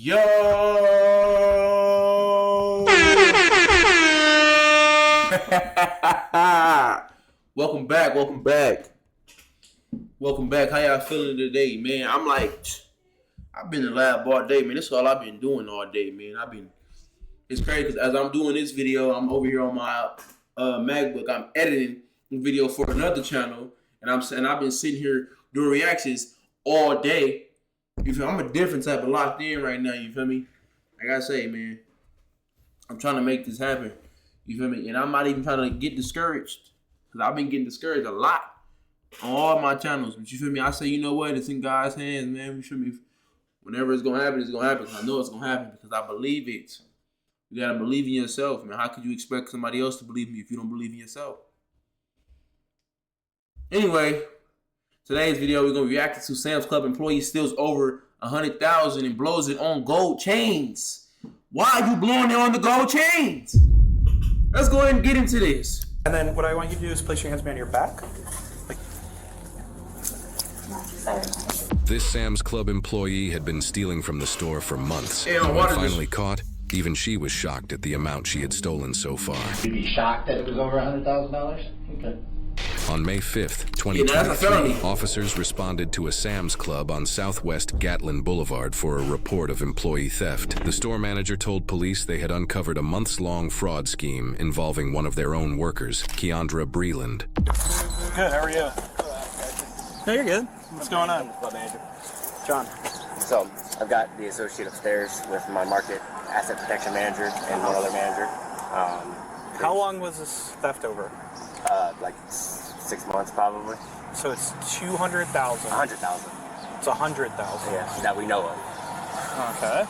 Yo! Welcome back. How y'all feeling today, man? I've been in the lab all day, man. This is all I've been doing all day, man. It's crazy because as I'm doing this video, I'm over here on my MacBook. I'm editing a video for another channel, and I've been sitting here doing reactions all day. You feel? I'm a different type of locked in right now. You feel me? Like I say, man, I'm trying to make this happen. You feel me? And I'm not even trying to get discouraged because I've been getting discouraged a lot on all my channels. But you feel me? I say, you know what? It's in God's hands, man. You feel me? Whenever it's gonna happen, it's gonna happen. I know it's gonna happen because I believe it. You gotta believe in yourself, man. How could you expect somebody else to believe in you if you don't believe in yourself? Anyway, today's video we're gonna react to Sam's Club employee steals over $100,000 and blows it on gold chains. Why are you blowing it on the gold chains? Let's go ahead and get into this. And then what I want you to do is place your hands behind your back. This Sam's Club employee had been stealing from the store for months. Hey, and when finally caught, even she was shocked at the amount she had stolen so far. You'd be shocked that it was over $100,000? Okay. On May 5th, 2023, officers responded to a Sam's Club on Southwest Gatlin Boulevard for a report of employee theft. The store manager told police they had uncovered a months-long fraud scheme involving one of their own workers, Keandra Breland. Good, how are you? No, you're good. What's going on? Club manager. John. So, I've got the associate upstairs with my market asset protection manager and one other manager. How long was this theft over? Like 6 months probably. So it's 200,000. 100,000. It's 100,000. Yeah, that we know of. Okay.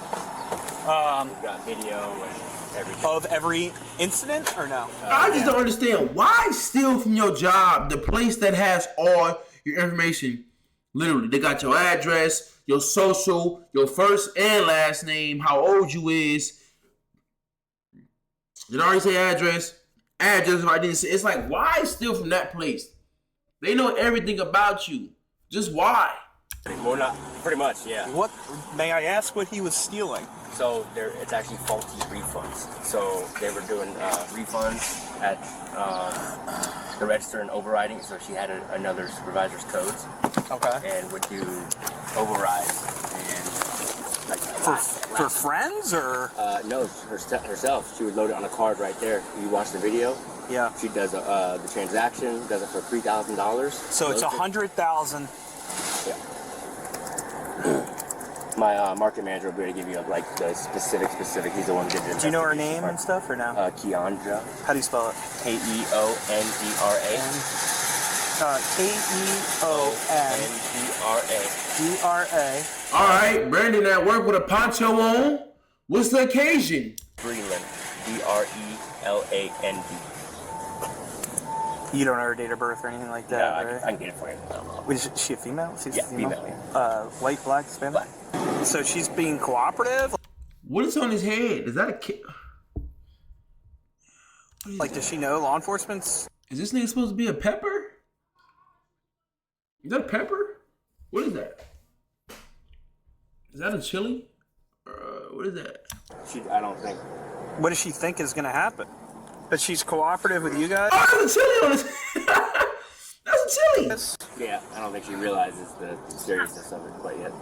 We've got video and everything. Of every incident or no? I just don't understand. Why steal from your job, the place that has all your information? Literally, they got your address, your social, your first and last name, how old you is. Did I already say address? Address if I didn't say. It's like, why steal from that place? They know everything about you. Just why? Well, not pretty much, yeah. What, may I ask what he was stealing? So it's actually faulty refunds. So they were doing refunds at the register and overriding. So she had another supervisor's codes. Okay. And would do overrides and like For friends or? No, herself. She would load it on a card right there. You watch the video. Yeah. She does the transaction. Does it for $3,000. So it's 100,000. Yeah. My market manager will be able to give you like the specific. He's the one who did the. Do you know her name and stuff or no? Keandra. How do you spell it? Keondra. Keondra. All right, Brandon at work with a poncho on. What's the occasion? Breland. Breland. You don't know her date of birth or anything like that, Yeah, right? I can get it for you. Wait, is she a female? She's Yeah, a female. female. White, black, Hispanic? Black. So she's being cooperative? What is on his head? Is that a kid? Like, does she know law enforcement's? Is this nigga supposed to be a pepper? Is that a pepper? What is that? Is that a chili? What is that? I don't think. What does she think is going to happen? But she's cooperative with you guys? Oh, there's a chili on his That's a chili! Yeah, I don't think she realizes the seriousness of it quite yet.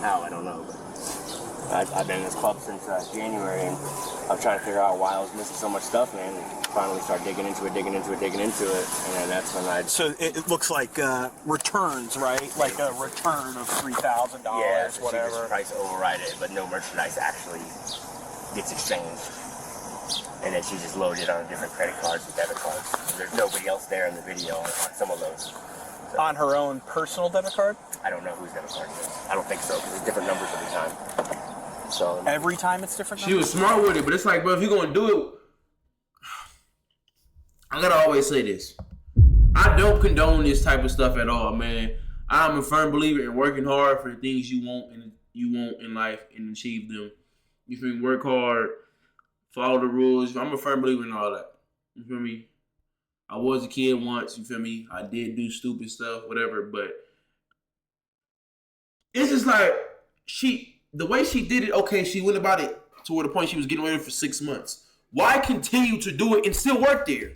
How, I don't know. But I've been in this club since January, and I'm trying to figure out why I was missing so much stuff, man. And finally start digging into it, and then that's when I... So it looks like returns, right? Like a return of $3,000, yeah, so whatever. She just price override it, but no merchandise actually gets exchanged. And then she just loaded it on different credit cards and debit cards. So there's nobody else there in the video on some of those. So, on her own personal debit card? I don't know whose debit card it is. I don't think so, because it's different numbers every time. So every time it's different She numbers? was smart with it, but it's like, bro, if you're going to do it... I gotta always say this. I don't condone this type of stuff at all, man. I'm a firm believer in working hard for the things you want in life and achieve them. You feel me? Work hard, follow the rules. I'm a firm believer in all that. You feel me? I was a kid once, you feel me? I did do stupid stuff, whatever, but it's just like, she the way she did it, okay, she went about it to where the point she was getting ready for 6 months. Why continue to do it and still work there?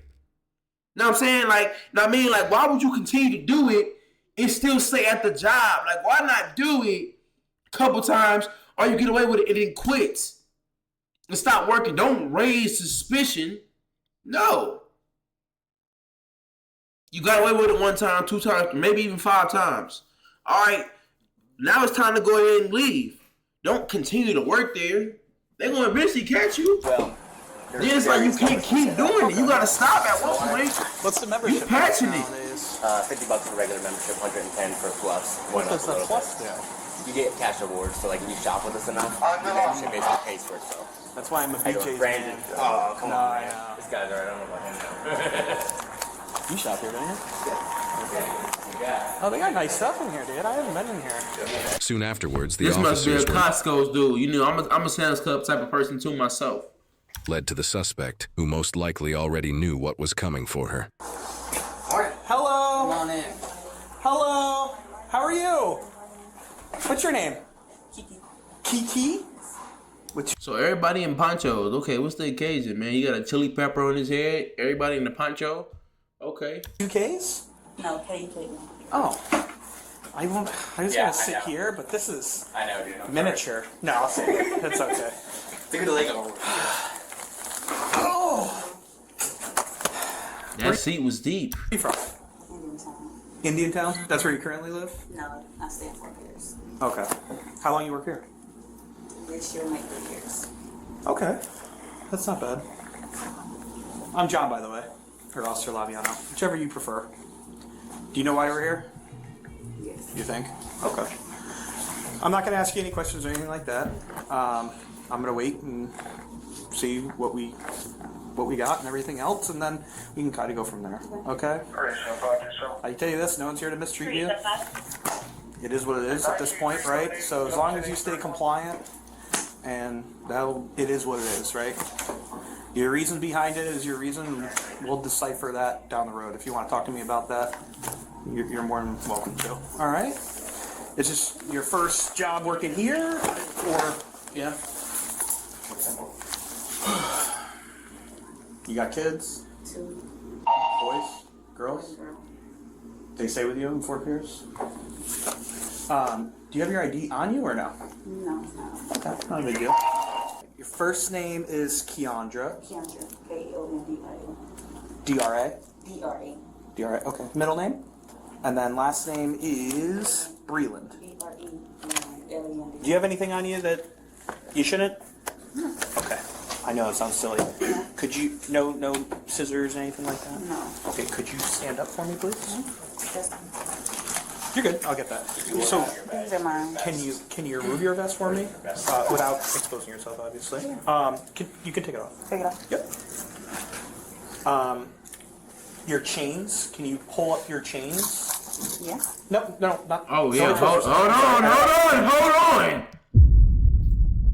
Know what I'm saying? Like, why would you continue to do it and still stay at the job? Like, why not do it a couple times or you get away with it and then quit and stop working? Don't raise suspicion. No. You got away with it 1 time, 2 times, maybe even 5 times. All right, now it's time to go ahead and leave. Don't continue to work there. They're going to eventually catch you. Well, then it's like you can't keep doing it. You got to stop at one point. What's the membership? You patching it. $50 for regular membership, $110 for plus. What does the plus do? You get cash rewards, so like if you shop with us enough, your membership basically pays for itself. That's why I'm a BJ's Brandon. man. Oh, come on, man. No. This guy's alright, I don't know about him. You shop here, don't you? Yeah. Oh, they got nice stuff in here, dude. I haven't been in here. Soon afterwards, the This must be a officers were Costco's dude. You know, I'm a Sam's Club type of person too myself. led to the suspect, who most likely already knew what was coming for her. Hello. Come on in. Hello. How are you? What's your name? Kiki. So everybody in ponchos. Okay, what's the occasion, man? You got a chili pepper on his head. Everybody in the poncho. Okay. 2Ks? No, KK. Oh. I was Yeah, gonna I sit know. here, but this is I know, dude. I'm miniature. No, I'll sit here. It's okay. Take the leg over. Oh. That seat was deep. Where are you from? Indian Town. Indian Town? That's where you currently live? No, I stay in 4 years. Okay. How long you work here? This year will make 3 years. Okay. That's not bad. I'm John, by the way. Or Officer Laviano. Whichever you prefer. Do you know why we're here? Yes. You think? Okay. I'm not going to ask you any questions or anything like that. I'm going to wait and see what we got and everything else, and then we can kind of go from there. Okay? I tell you this, no one's here to mistreat you. It is what it is at this point, right? So as long as you stay compliant, and it is what it is, right? Your reason behind it is your reason, and we'll decipher that down the road. If you want to talk to me about that, you're more than welcome to. All right? Is this your first job working here, or yeah? You got kids? 2 Boys? Girls? girl. They stay with you in Fort Pierce? Do you have your ID on you or no? No, it's not. Okay, not a big deal. Your first name is Keandra. Keandra. K-O-N-D-R-A. D-R-A? D-R-A. D-R-A, okay. Middle name? And then last name is Breland. B-R-E-L-E-N-D. Do you have anything on you that you shouldn't? No. Okay. I know it sounds silly. Could you, no scissors or anything like that? No. Okay, could you stand up for me, please? That's, You're good, I'll get that. So, these are mine. can you remove your vest for me? Without exposing yourself, obviously. You can take it off. Take it off. Yep. Your chains, can you pull up your chains? Yeah. No, not. Oh yeah. don't Hold expose yourself. on.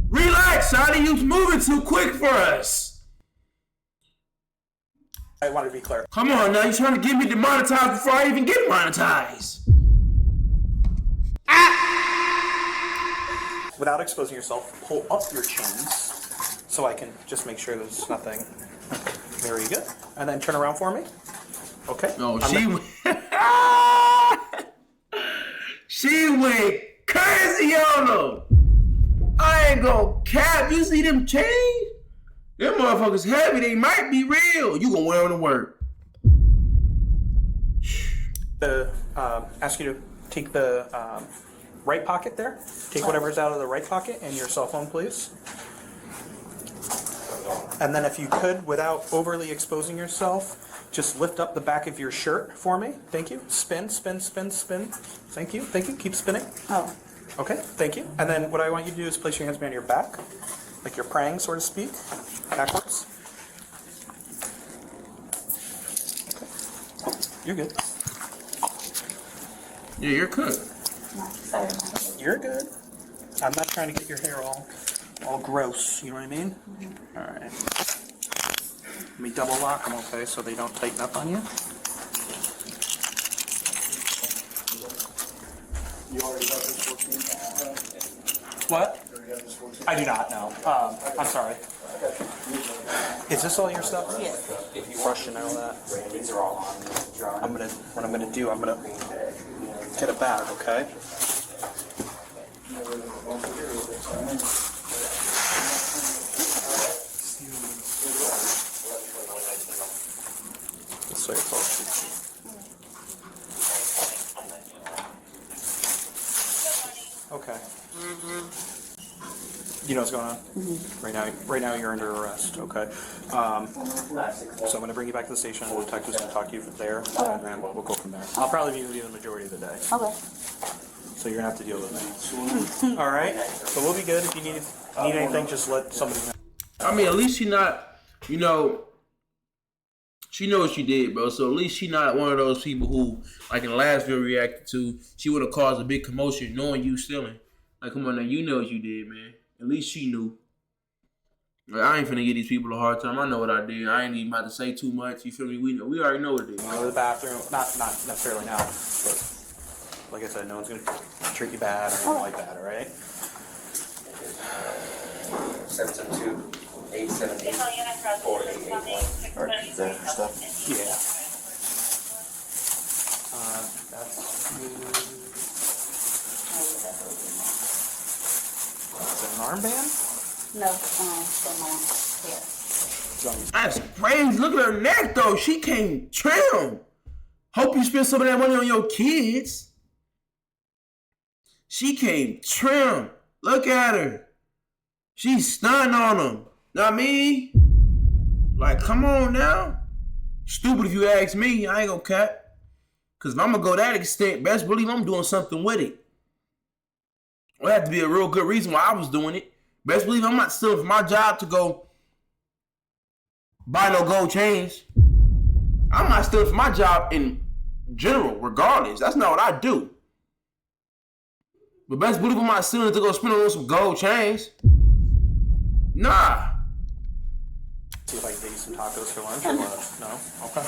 Relax, Shotty. You moving too quick for us. I wanted to be clear. Come on now. You trying to get me demonetized before I even get monetized? Without exposing yourself, pull up your chins so I can just make sure there's nothing. Very good. And then turn around for me. Okay. No, I'm she went crazy on them. I ain't gonna cap. You see them chains? Them motherfuckers heavy. They might be real. You gonna wear them to work? Ask you to take the right pocket there. Take whatever's out of the right pocket and your cell phone, please. And then if you could, without overly exposing yourself, just lift up the back of your shirt for me. Thank you. Spin, spin, spin, spin. Thank you. Thank you. Keep spinning. Oh. Okay, thank you. And then what I want you to do is place your hands behind your back, like you're praying, so to speak, backwards. Okay. You're good. Yeah, you're cooked. No, sorry. You're good. I'm not trying to get your hair all gross, you know what I mean? All right. Let me double lock them, okay, so they don't tighten up on you. You already got this 14? What? I do not know. I'm sorry. Is this all your stuff? Yes. Fresh and all that. What I'm gonna do, I'm gonna get a bag, okay? So it's all okay. You know what's going on? Right now you're under arrest, okay? So I'm going to bring you back to the station. The detective's going to talk to you from there, and then we'll go from there. I'll probably be with you the majority of the day. Okay. So you're going to have to deal with me. All right? So we'll be good. If you need anything, just let somebody know. I mean, at least she not, you know, she knows what she did, bro. So at least she not one of those people who, like in the last video reacted to, she would have caused a big commotion knowing you stealing. Like, come on now, you know what you did, man. At least she knew. Like, I ain't finna give these people a hard time. I know what I did. I ain't even about to say too much. You feel me? We already know what it is. Go to the bathroom. Not necessarily now, but like I said, no one's gonna treat you bad or anything like that. All right? 772-878-4881. Or the stuff. Yeah. That's an armband? No, for my hair. That's crazy. Look at her neck, though. She came trim. Hope you spend some of that money on your kids. She came trim. Look at her. She's stunned on them. Know what I mean? Like, come on now. Stupid if you ask me. I ain't gonna cap. Because if I'm gonna go that extent, best believe I'm doing something with it. Well, that had to be a real good reason why I was doing it. Best believe I'm not stealing from my job to go buy no gold chains. I'm not stealing from my job in general, regardless. That's not what I do. But best believe I'm not stealing to go spend on some gold chains. Nah. See if I can get you some tacos for lunch or what? No? Okay.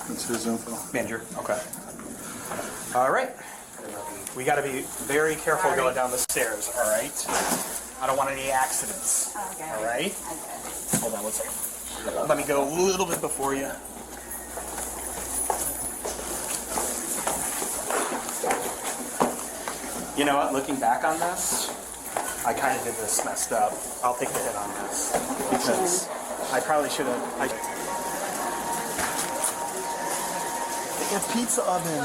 That's his info. Manager, okay. All right. We got to be very careful going down the stairs, all right? I don't want any accidents, Okay. all right? Okay. Hold on one second. Let me go a little bit before you. You know what, looking back on this, I kind of did this messed up. I'll take the hit on this because I probably should have. They have pizza oven.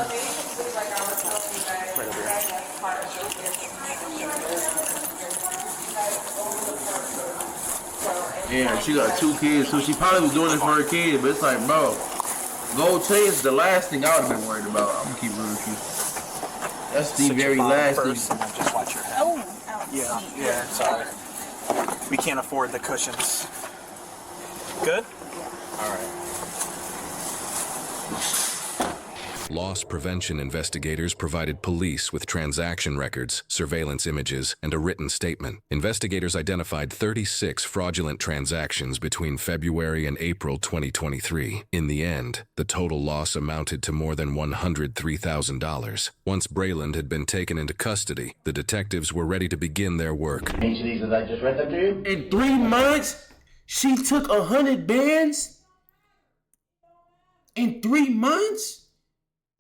Right over here. Yeah, she got 2 kids, so she probably was doing it for her kids, but it's like, bro, gold chains is the last thing I would have been worried about. I'm gonna keep real with you. That's the very last thing. First, and then just watch your head. Oh, Yeah, sorry. We can't afford the cushions. Good? All right. Loss prevention investigators provided police with transaction records, surveillance images, and a written statement. Investigators identified 36 fraudulent transactions between February and April 2023. In the end, the total loss amounted to more than $103,000. Once Brayland had been taken into custody, the detectives were ready to begin their work. Each of these that I just read them to you? In 3 months, she took 100 bands? In 3 months?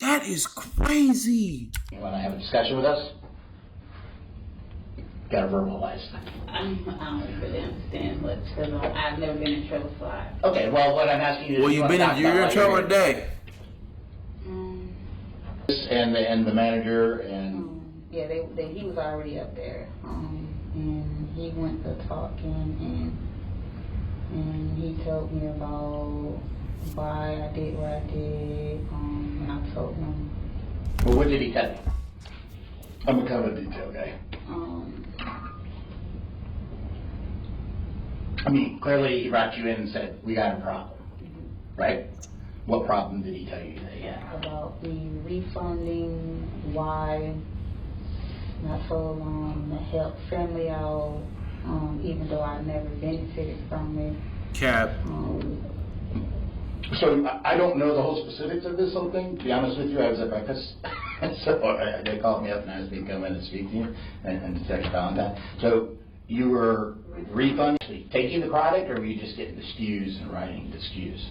That is crazy. You want to have a discussion with us? Got to verbalize. I don't really understand much because I've never been in trouble, so I. Okay, well, what I'm asking you is... Well, you're in trouble today. And the manager and... Yeah, he was already up there, and he went to talking, and he told me about why I did what I did, and I told him. Well, what did he tell you? I'm a kind of detail guy. I mean, clearly he brought you in and said, we got a problem, right? What problem did he tell you that he had? About me refunding, why I told him to help family out, even though I never benefited from it. Cap. So I don't know the whole specifics of this whole thing. To be honest with you, I was at breakfast. So they called me up and asked me to come in and speak to you and sex contact. So you were refunding, taking the product, or were you just getting the SKUs and writing the SKUs?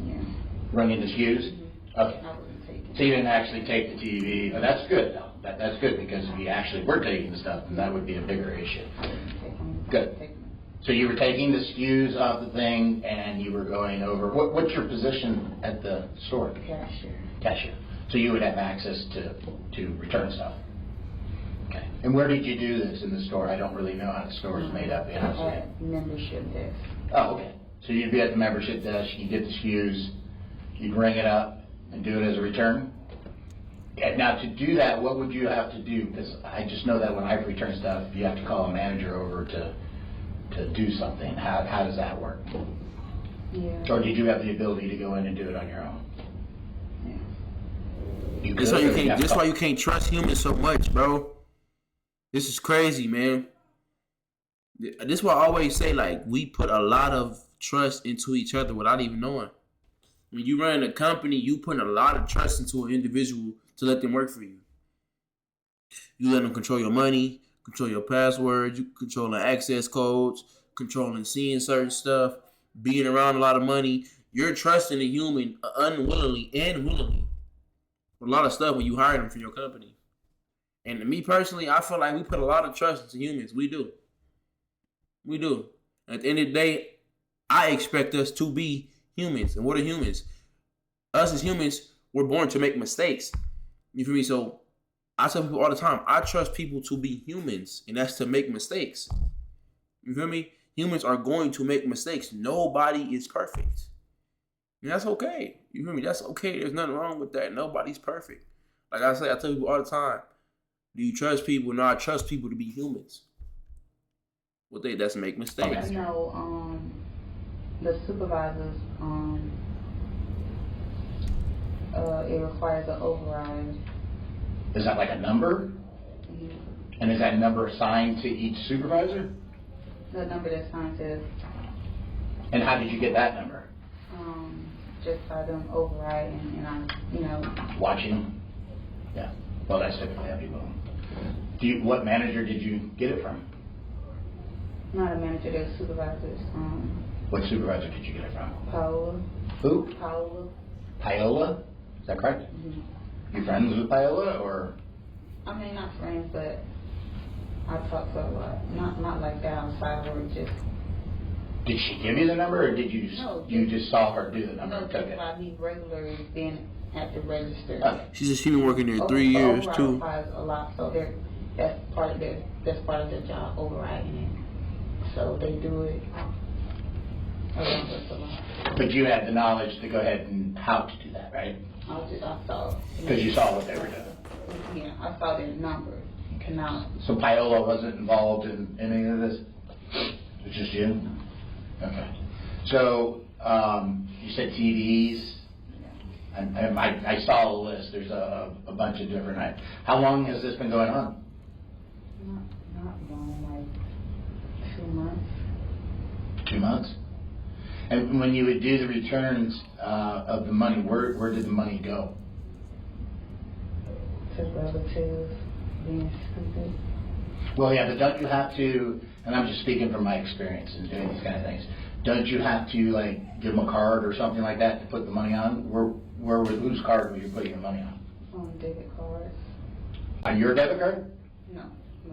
Yeah. Running the SKUs? Okay. I wasn't taking. So you didn't actually take the TV, but that's good though. That's good, because if you actually were taking the stuff, then that would be a bigger issue. Good. So you were taking the SKUs off the thing and you were going over, what's your position at the store? Cashier. Cashier. So you would have access to return stuff. Okay. And where did you do this in the store? I don't really know how the store is made up. At membership desk. Oh, okay. So you'd be at the membership desk, you get the SKUs, you'd ring it up and do it as a return? Yeah, now to do that, what would you have to do? Because I just know that when I return stuff, you have to call a manager over to do something. How does that work? Yeah. Or did you have the ability to go in and do it on your own? Yeah. That's why you can't trust humans so much, bro. This is crazy, man. This is why I always say, like, we put a lot of trust into each other without even knowing. When you run a company, you put a lot of trust into an individual to let them work for you. You let them control your money, control your passwords, you controlling access codes, controlling seeing certain stuff, being around a lot of money. You're trusting a human unwillingly and willingly with a lot of stuff when you hire them for your company. And to me personally, I feel like we put a lot of trust into humans. We do. We do. At the end of the day, I expect us to be humans. And what are humans? Us as humans, we're born to make mistakes. You feel me? So I tell people all the time, I trust people to be humans, and that's to make mistakes. You feel me? Humans are going to make mistakes. Nobody is perfect. And that's okay. You feel me? That's okay. There's nothing wrong with that. Nobody's perfect. Like I say, I tell people all the time, do you trust people? No, I trust people to be humans. Well, that's make mistakes. You know, the supervisors, it requires an override. Is that like a number? Mm-hmm. And is that number assigned to each supervisor? The number that's assigned to. And how did you get that number? Just by them overriding, and I, Watching? Yeah. Well, that's typically how people. What manager did you get it from? Not a manager, they're supervisors. What supervisor did you get it from? Paola. Who? Paola. Paola? Is that correct? Mm-hmm. You friends with Paola, or? I mean, not friends, but I talk to her a lot. Not like that outside work, just. Did she give you the number, or did you you just saw her do the number and took it? I mean, regular being at the register. Okay. She's been working there 3 years too. Requires a lot, so that's part of their job, overriding it. So they do it around us a lot. But you had the knowledge to go ahead and how to do that, right? I saw. Because you saw what they were doing. Yeah, I saw their numbers. Cannot. So Paola wasn't involved in any of this? It's just you? Okay. So you said TVs. And I saw the list. There's a bunch of different. How long has this been going on? Not long, like 2 months. 2 months. And when you would do the returns of the money, where did the money go? To relatives being stupid. Well, yeah, but don't you have to? And I'm just speaking from my experience in doing these kind of things. Don't you have to like give them a card or something like that to put the money on? Whose card were you putting your money on? On debit cards. On your debit card? No,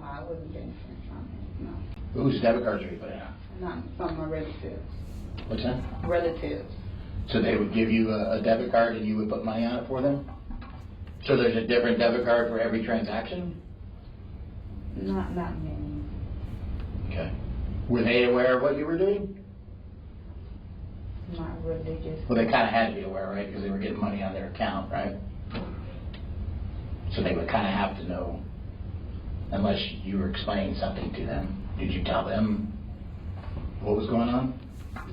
I wasn't getting insurance on it. No. Whose debit cards were you putting on? Not from my relatives. What's that? Relatives. So they would give you a debit card and you would put money on it for them? So there's a different debit card for every transaction? Not many. Okay. Were they aware of what you were doing? Not really, just. Well, they kind of had to be aware, right? Because they were getting money on their account, right? So they would kind of have to know, unless you were explaining something to them. Did you tell them what was going on?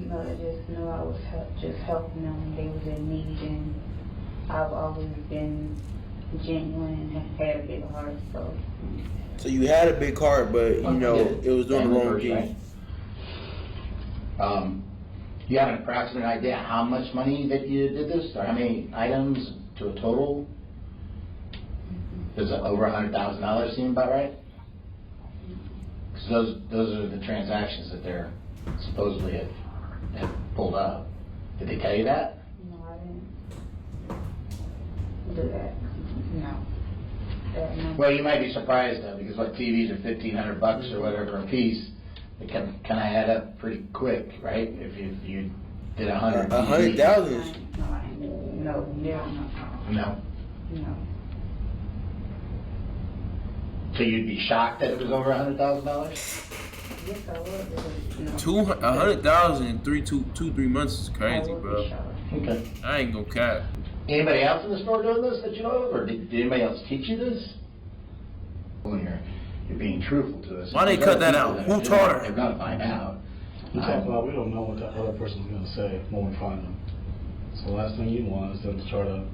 No, they just knew I was just helping them when they was in need, and I've always been genuine and had a big heart, so. So you had a big heart, but it was doing the wrong thing. Right? You have an approximate idea how much money that you did this, or how many items to a total? Does over $100,000 seem about right? Because those are the transactions that they're supposedly have pulled up. Did they tell you that? No, I didn't do that. No. Well, you might be surprised though, because what TVs are $1,500 or whatever a piece, it can kind of add up pretty quick, right? If you did 100. 100,000. No. No. So you'd be shocked that it was over $100,000? Yes, I would. 100,000 in 3 months is crazy, bro. Okay. I ain't gonna cap. Anybody else in the store doing this that you know of, or did anybody else teach you this? When you're being truthful to us. Why they cut that out? Who taught her? They're gonna find out. We talk about we don't know what that other person's gonna say when we find them. So the last thing you want is them to try to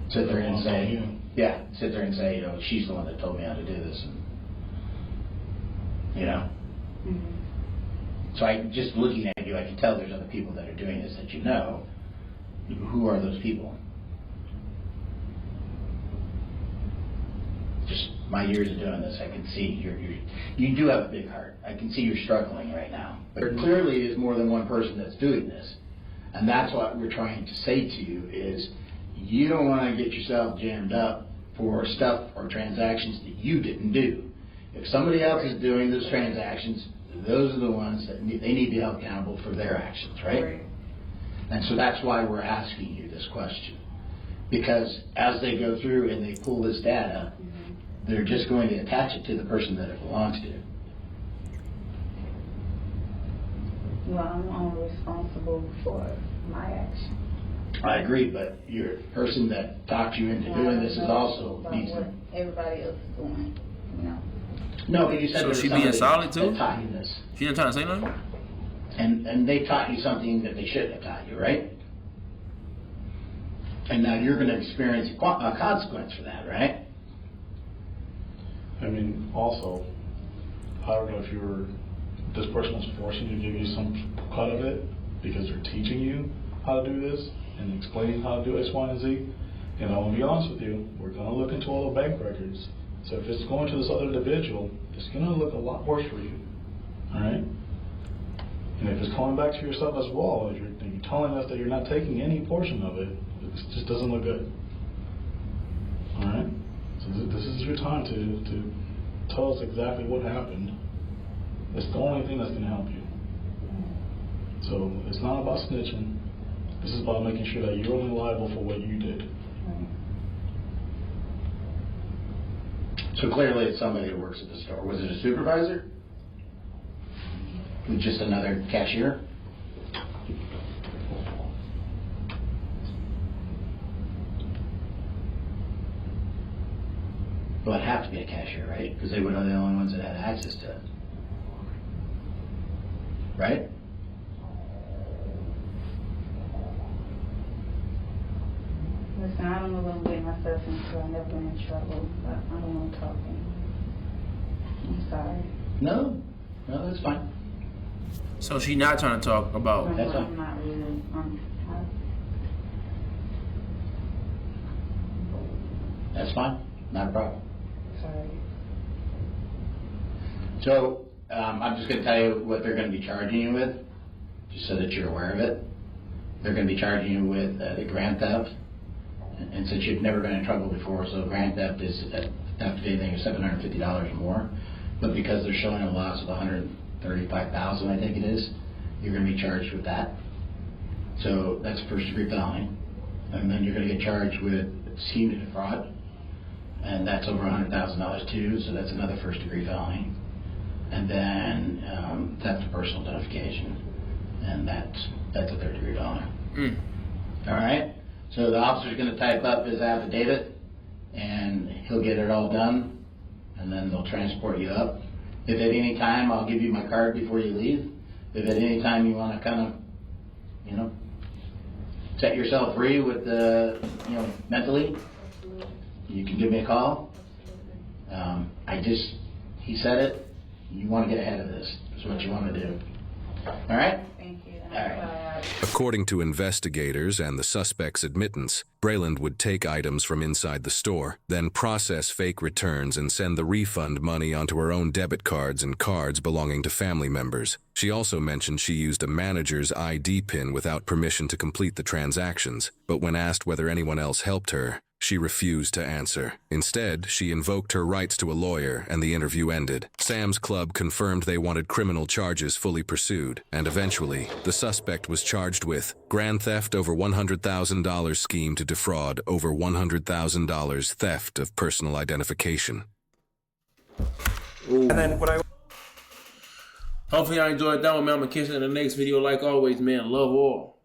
sit there and say, you know, she's the one that told me how to do this, and you know. Mm-hmm. So I just looking at you, I can tell there's other people that are doing this that you know. Who are those people? Just my years of doing this, I can see you do have a big heart. I can see you're struggling right now. But there clearly is more than one person that's doing this. And that's what we're trying to say to you is you don't want to get yourself jammed up for stuff or transactions that you didn't do. If somebody else is doing those transactions, those are the ones that they need to be held accountable for their actions, right? And so that's why we're asking you this question. Because as they go through and they pull this data, they're just going to attach it to the person that it belongs to. Well, I'm only responsible for my action. I agree, but your person that talked you into doing this is also needs what to. everybody else is doing, you know. No, but you said So there was she being somebody solid too? that taught you this. She didn't try to say nothing? And they taught you something that they shouldn't have taught you, right? And now you're going to experience a consequence for that, right? I mean, also, I don't know if this person was forcing you to give you some cut of it because they're teaching you how to do this and explaining how to do X, Y, and Z. And I'm gonna be honest with you, we're gonna look into all the bank records. So if it's going to this other individual, it's gonna look a lot worse for you. All right? And if it's coming back to yourself as well, if you're telling us that you're not taking any portion of it, it just doesn't look good. All right? So this is your time to tell us exactly what happened. It's the only thing that's going to help you. So it's not about snitching. This is about making sure that you're only liable for what you did. So clearly it's somebody who works at the store. Was it a supervisor? Just another cashier? Well, it'd have to be a cashier, right? Because they were the only ones that had access to it. Right? Listen, I don't know what I'm getting myself into. I've never been in trouble, but I don't want to talk anymore. I'm sorry. No, that's fine. So she not trying to talk about. That's fine. I'm not really. That's fine. Not a problem. Sorry. So, I'm just going to tell you what they're going to be charging you with, just so that you're aware of it. They're going to be charging you with the grand theft, and since you've never been in trouble before, so grand theft is theft of anything of $750 or more, but because they're showing a loss of $135,000, I think it is, you're going to be charged with that. So that's a first degree felony, and then you're going to get charged with scheme to defraud, and that's over $100,000 too, so that's another first degree felony. And then theft of personal identification, and that's a third degree felony. All right. So the officer's going to type up his affidavit, and he'll get it all done, and then they'll transport you up. If at any time, I'll give you my card before you leave. If at any time you want to kind of, set yourself free with mentally, you can give me a call. He said it. You want to get ahead of this. That's what you want to do. All right? Thank you. All right. According to investigators and the suspect's admittance, Brayland would take items from inside the store, then process fake returns and send the refund money onto her own debit cards and cards belonging to family members. She also mentioned she used a manager's ID pin without permission to complete the transactions, but when asked whether anyone else helped her, she refused to answer. Instead, she invoked her rights to a lawyer, and the interview ended. Sam's Club confirmed they wanted criminal charges fully pursued, and eventually, the suspect was charged with grand theft over $100,000 scheme to defraud over $100,000 theft of personal identification. And then what I Hopefully y'all enjoyed that one, man. I'm gonna catch you in the next video. Like always, man, love all.